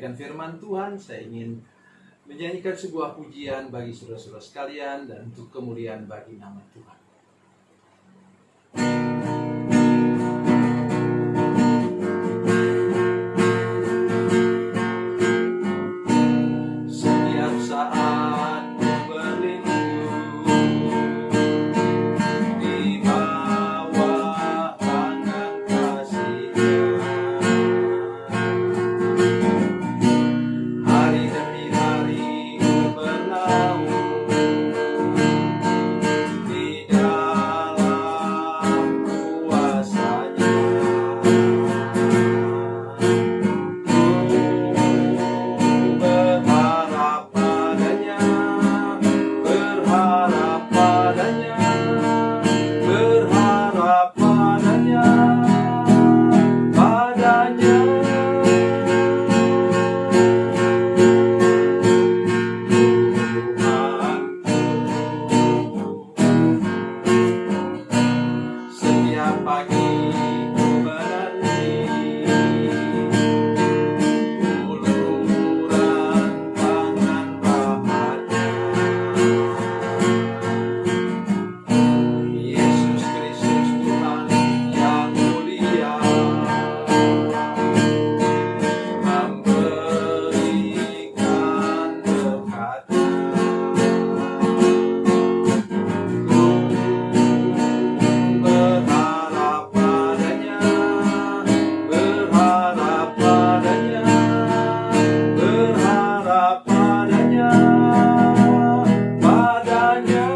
menyampaikan firman Tuhan, saya ingin menyanyikan sebuah pujian bagi saudara-saudara sekalian dan untuk kemuliaan bagi nama Tuhan. Setiap saat ku berlindung di bawah tangan kasih-Nya. Hari demi hari ku berlalu di dalam kuasa-Nya. Berharap padanya, berharap padanya, padanya. Setiap pagi ku menanti uluran tangan Bapa-Nya. Yesus Kristus Tuhan yang mulia memberikan berkat-Nya. Berharap padanya, berharap padanya, berharap padanya, padanya.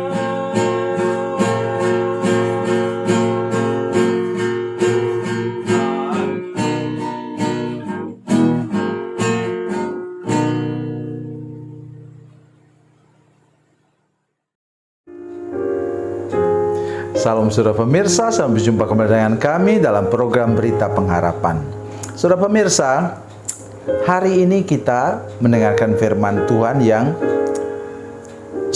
Salam saudara pemirsa, sampai jumpa kembali dengan kami dalam program Berita Pengharapan. Saudara pemirsa, hari ini kita mendengarkan firman Tuhan yang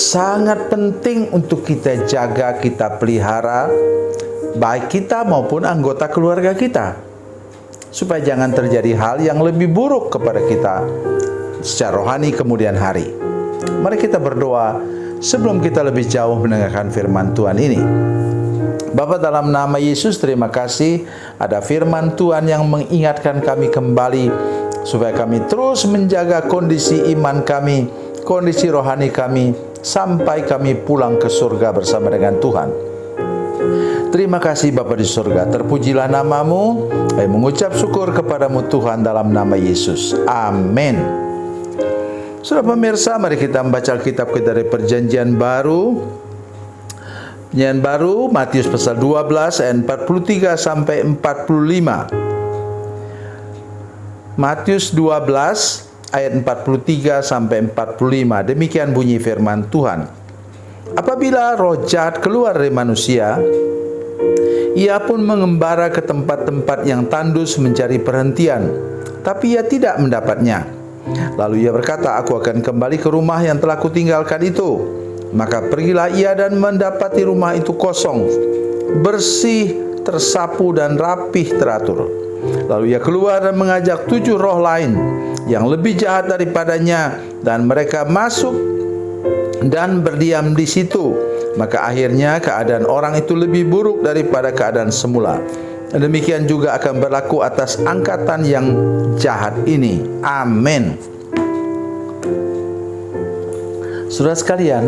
sangat penting untuk kita jaga, kita pelihara, baik kita maupun anggota keluarga kita, supaya jangan terjadi hal yang lebih buruk kepada kita secara rohani kemudian hari. Mari kita berdoa sebelum kita lebih jauh mendengarkan firman Tuhan ini. Bapa, dalam nama Yesus, terima kasih ada firman Tuhan yang mengingatkan kami kembali supaya kami terus menjaga kondisi iman kami, kondisi rohani kami, sampai kami pulang ke surga bersama dengan Tuhan. Terima kasih Bapa di surga, terpujilah namamu. Kami mengucap syukur kepadamu Tuhan dalam nama Yesus. Amin. Saudara pemirsa, mari kita membaca Alkitab kita dari Perjanjian Baru. Perjanjian Baru, Matius pasal 12 ayat 43 sampai 45. Matius 12 ayat 43 sampai 45. Demikian bunyi firman Tuhan. Apabila roh jahat keluar dari manusia, ia pun mengembara ke tempat-tempat yang tandus mencari perhentian, tapi ia tidak mendapatnya. Lalu ia berkata, aku akan kembali ke rumah yang telah kutinggalkan itu. Maka pergilah ia dan mendapati rumah itu kosong, bersih, tersapu dan rapih teratur. Lalu ia keluar dan mengajak 7 roh lain yang lebih jahat daripadanya, dan mereka masuk dan berdiam di situ. Maka akhirnya keadaan orang itu lebih buruk daripada keadaan semula. Demikian juga akan berlaku atas angkatan yang jahat ini. Amin. Saudara sekalian,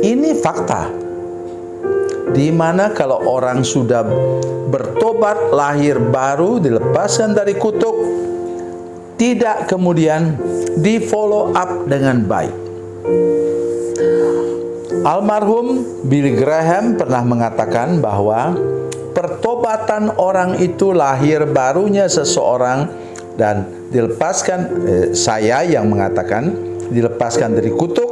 ini fakta, di mana kalau orang sudah bertobat, lahir baru, dilepaskan dari kutuk, tidak kemudian di follow up dengan baik. Almarhum Billy Graham pernah mengatakan bahwa pertobatan orang itu lahir barunya seseorang dan dilepaskan, saya yang mengatakan dilepaskan dari kutuk,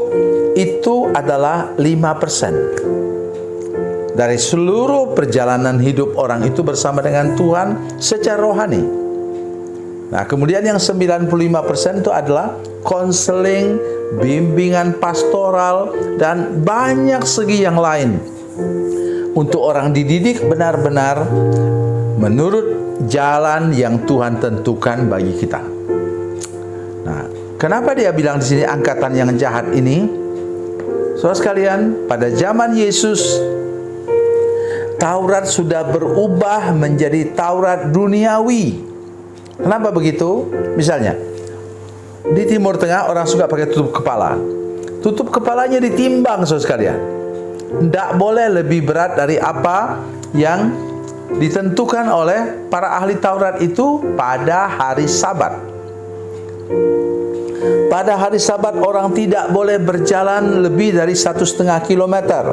itu adalah 5% dari seluruh perjalanan hidup orang itu bersama dengan Tuhan secara rohani. Nah, kemudian yang 95% itu adalah konseling, bimbingan pastoral, dan banyak segi yang lain untuk orang dididik benar-benar menurut jalan yang Tuhan tentukan bagi kita. Nah, kenapa dia bilang di sini angkatan yang jahat ini? Saudara sekalian, pada zaman Yesus Taurat sudah berubah menjadi Taurat duniawi. Kenapa begitu? Misalnya, di Timur Tengah orang suka pakai tutup kepala. Tutup kepalanya ditimbang, saudara sekalian. Tidak boleh lebih berat dari apa yang ditentukan oleh para ahli Taurat itu pada hari Sabat. Pada hari Sabat orang tidak boleh berjalan lebih dari 1,5 kilometer.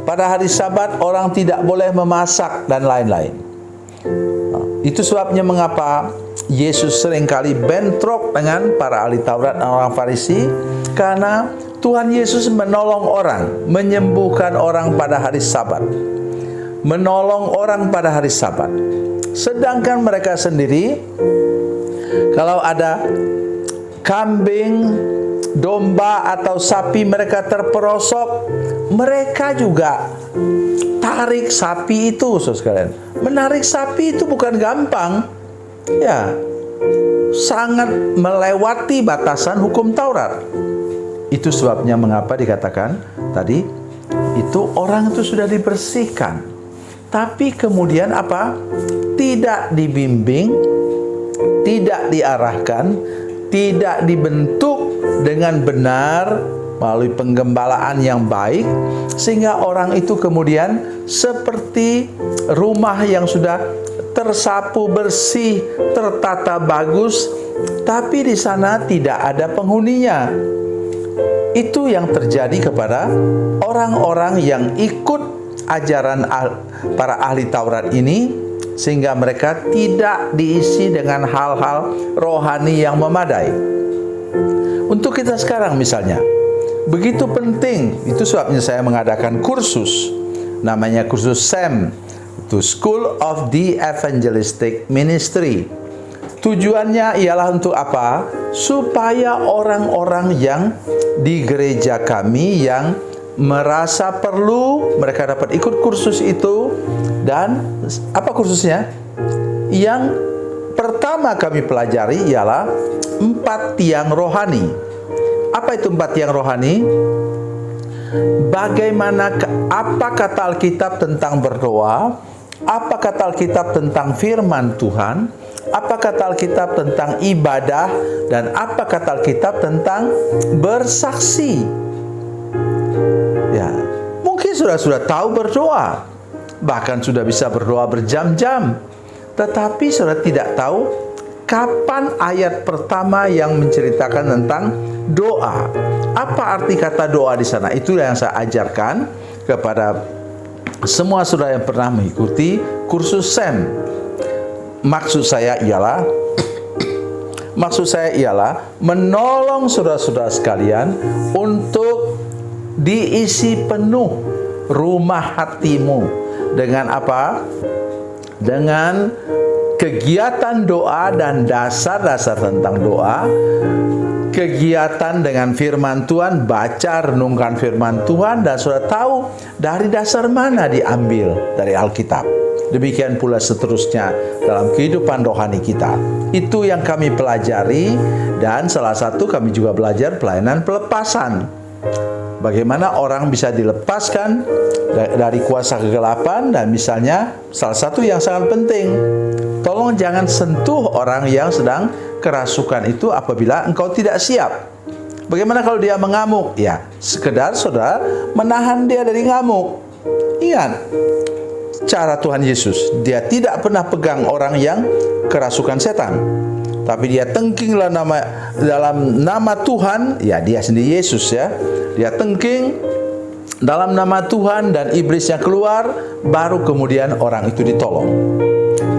Pada hari Sabat orang tidak boleh memasak dan lain-lain. Itu sebabnya mengapa Yesus seringkali bentrok dengan para ahli Taurat dan orang Farisi, karena Tuhan Yesus menolong orang, menyembuhkan orang pada hari Sabat, menolong orang pada hari Sabat. Sedangkan mereka sendiri, kalau ada kambing, domba atau sapi mereka terperosok, mereka juga tarik sapi itu, saudara sekalian. Menarik sapi itu bukan gampang, ya, sangat melewati batasan hukum Taurat. Itu sebabnya mengapa dikatakan tadi itu orang itu sudah dibersihkan, tapi kemudian apa? Tidak dibimbing, tidak diarahkan, tidak dibentuk dengan benar melalui penggembalaan yang baik, sehingga orang itu kemudian seperti rumah yang sudah tersapu bersih, tertata bagus, tapi di sana tidak ada penghuninya. Itu yang terjadi kepada orang-orang yang ikut ajaran para ahli Taurat ini, sehingga mereka tidak diisi dengan hal-hal rohani yang memadai. Untuk kita sekarang misalnya, begitu penting, itu sebabnya saya mengadakan kursus, namanya kursus SEM, itu School of the Evangelistic Ministry. Tujuannya ialah untuk apa? Supaya orang-orang yang di gereja kami yang merasa perlu, mereka dapat ikut kursus itu. Dan apa kursusnya? Yang pertama kami pelajari ialah 4 tiang rohani. Apa itu 4 tiang rohani? Bagaimana, apa kata Alkitab tentang berdoa? Apa kata Alkitab tentang firman Tuhan? Apa kata Alkitab tentang ibadah? Dan apa kata Alkitab tentang bersaksi? Ya, mungkin sudah tahu berdoa, bahkan sudah bisa berdoa berjam-jam, tetapi saudara tidak tahu kapan ayat pertama yang menceritakan tentang doa. Apa arti kata doa di sana? Itulah yang saya ajarkan kepada semua saudara yang pernah mengikuti kursus SEM. Maksud saya ialah menolong saudara-saudara sekalian untuk diisi penuh rumah hatimu dengan apa? Dengan kegiatan doa dan dasar-dasar tentang doa, kegiatan dengan firman Tuhan, baca, renungkan firman Tuhan, dan sudah tahu dari dasar mana diambil dari Alkitab. Demikian pula seterusnya dalam kehidupan rohani kita. Itu yang kami pelajari, dan salah satu kami juga belajar pelayanan pelepasan. Bagaimana orang bisa dilepaskan dari kuasa kegelapan, dan misalnya salah satu yang sangat penting, tolong jangan sentuh orang yang sedang kerasukan itu apabila engkau tidak siap. Bagaimana kalau dia mengamuk? Ya, sekedar saudara menahan dia dari ngamuk. Ingat cara Tuhan Yesus, dia tidak pernah pegang orang yang kerasukan setan, tapi dia tengkinglah dalam nama Tuhan. Ya, dia sendiri Yesus, ya. Dia tengking dalam nama Tuhan dan iblisnya keluar, baru kemudian orang itu ditolong.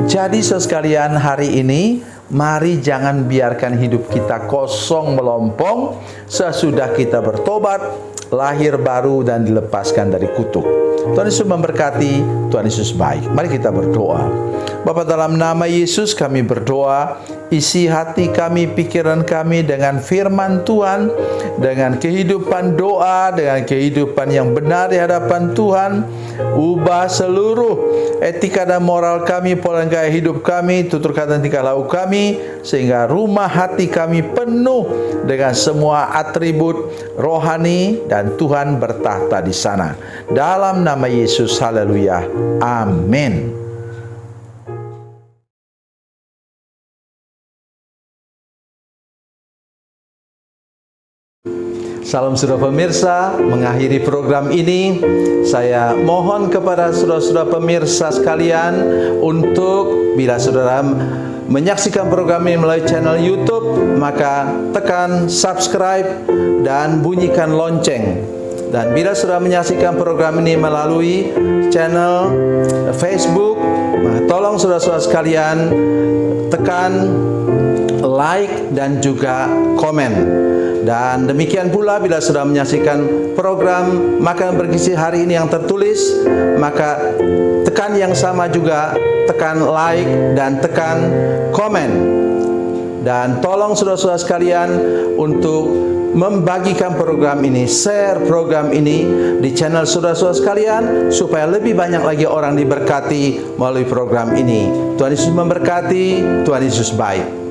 Jadi sekalian, hari ini mari jangan biarkan hidup kita kosong melompong sesudah kita bertobat, lahir baru dan dilepaskan dari kutuk. Tuhan Yesus memberkati, Tuhan Yesus baik. Mari kita berdoa. Bapa, dalam nama Yesus kami berdoa, isi hati kami, pikiran kami dengan firman Tuhan, dengan kehidupan doa, dengan kehidupan yang benar di hadapan Tuhan. Ubah seluruh etika dan moral kami, pola gaya hidup kami, tutur kata dan tingkah laku kami, sehingga rumah hati kami penuh dengan semua atribut rohani dan Tuhan bertahta di sana. Dalam nama Yesus, haleluya, amin. Salam saudara pemirsa, mengakhiri program ini saya mohon kepada saudara-saudara pemirsa sekalian untuk bila saudara menyaksikan program ini melalui channel YouTube, maka tekan subscribe dan bunyikan lonceng. Dan bila saudara menyaksikan program ini melalui channel Facebook, maka tolong saudara-saudara sekalian tekan like dan juga komen. Dan demikian pula bila sudah menyaksikan program Makanan Bergizi hari ini yang tertulis, maka tekan yang sama juga, tekan like dan tekan komen. Dan tolong saudara-saudara sekalian untuk membagikan program ini, share program ini di channel saudara-saudara sekalian, supaya lebih banyak lagi orang diberkati melalui program ini. Tuhan Yesus memberkati, Tuhan Yesus baik.